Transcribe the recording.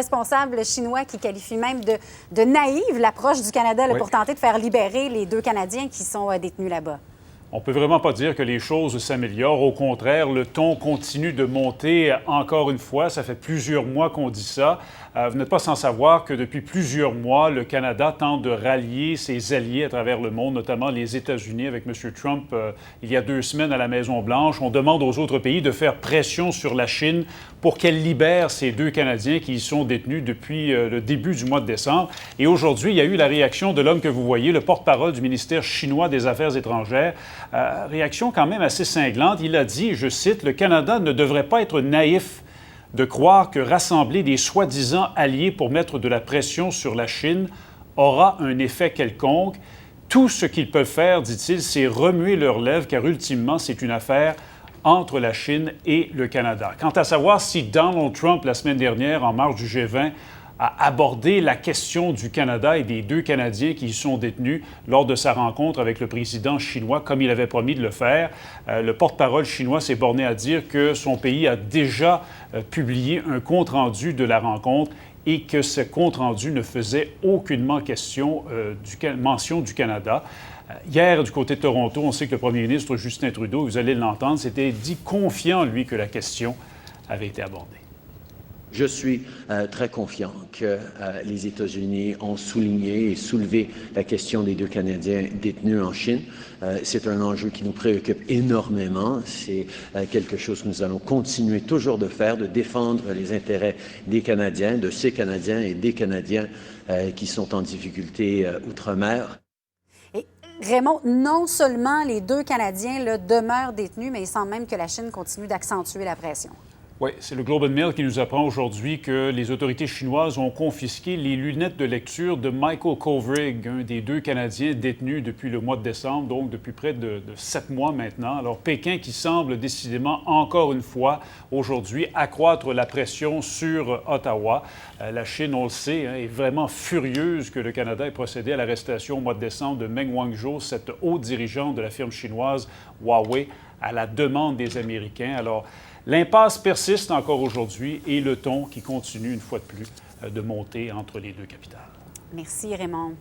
responsable chinois qui qualifie même de naïve l'approche du Canada là, pour tenter de faire libérer les 2 Canadiens qui sont détenus là-bas. On ne peut vraiment pas dire que les choses s'améliorent. Au contraire, le ton continue de monter encore une fois. Ça fait plusieurs mois qu'on dit ça. Vous n'êtes pas sans savoir que depuis plusieurs mois, le Canada tente de rallier ses alliés à travers le monde, notamment les États-Unis avec M. Trump il y a 2 semaines à la Maison-Blanche. On demande aux autres pays de faire pression sur la Chine pour qu'elle libère ces 2 Canadiens qui y sont détenus depuis le début du mois de décembre. Et aujourd'hui, il y a eu la réaction de l'homme que vous voyez, le porte-parole du ministère chinois des Affaires étrangères. Réaction quand même assez cinglante. Il a dit, je cite, « Le Canada ne devrait pas être naïf de croire que rassembler des soi-disant alliés pour mettre de la pression sur la Chine aura un effet quelconque. Tout ce qu'ils peuvent faire, dit-il, c'est remuer leurs lèvres, car ultimement, c'est une affaire entre la Chine et le Canada. » Quant à savoir si Donald Trump, la semaine dernière, en marge du G20, a abordé la question du Canada et des 2 Canadiens qui y sont détenus lors de sa rencontre avec le président chinois, comme il avait promis de le faire. Le porte-parole chinois s'est borné à dire que son pays a déjà publié un compte-rendu de la rencontre et que ce compte-rendu ne faisait aucunement mention du Canada. Hier, du côté de Toronto, on sait que le premier ministre Justin Trudeau, vous allez l'entendre, s'était dit confiant, lui, que la question avait été abordée. Je suis très confiant que les États-Unis ont souligné et soulevé la question des 2 Canadiens détenus en Chine. C'est un enjeu qui nous préoccupe énormément. C'est quelque chose que nous allons continuer toujours de faire, de défendre les intérêts des Canadiens, de ces Canadiens et des Canadiens qui sont en difficulté outre-mer. Et Raymond, non seulement les 2 Canadiens là, demeurent détenus, mais il semble même que la Chine continue d'accentuer la pression. Oui, c'est le Globe and Mail qui nous apprend aujourd'hui que les autorités chinoises ont confisqué les lunettes de lecture de Michael Kovrig, un des 2 Canadiens détenus depuis le mois de décembre, donc depuis près de 7 mois maintenant. Alors, Pékin qui semble décidément, encore une fois, aujourd'hui, accroître la pression sur Ottawa. La Chine, on le sait, est vraiment furieuse que le Canada ait procédé à l'arrestation au mois de décembre de Meng Wanzhou, cette haute dirigeante de la firme chinoise Huawei, à la demande des Américains. Alors, l'impasse persiste encore aujourd'hui et le ton qui continue une fois de plus de monter entre les 2 capitales. Merci, Raymond.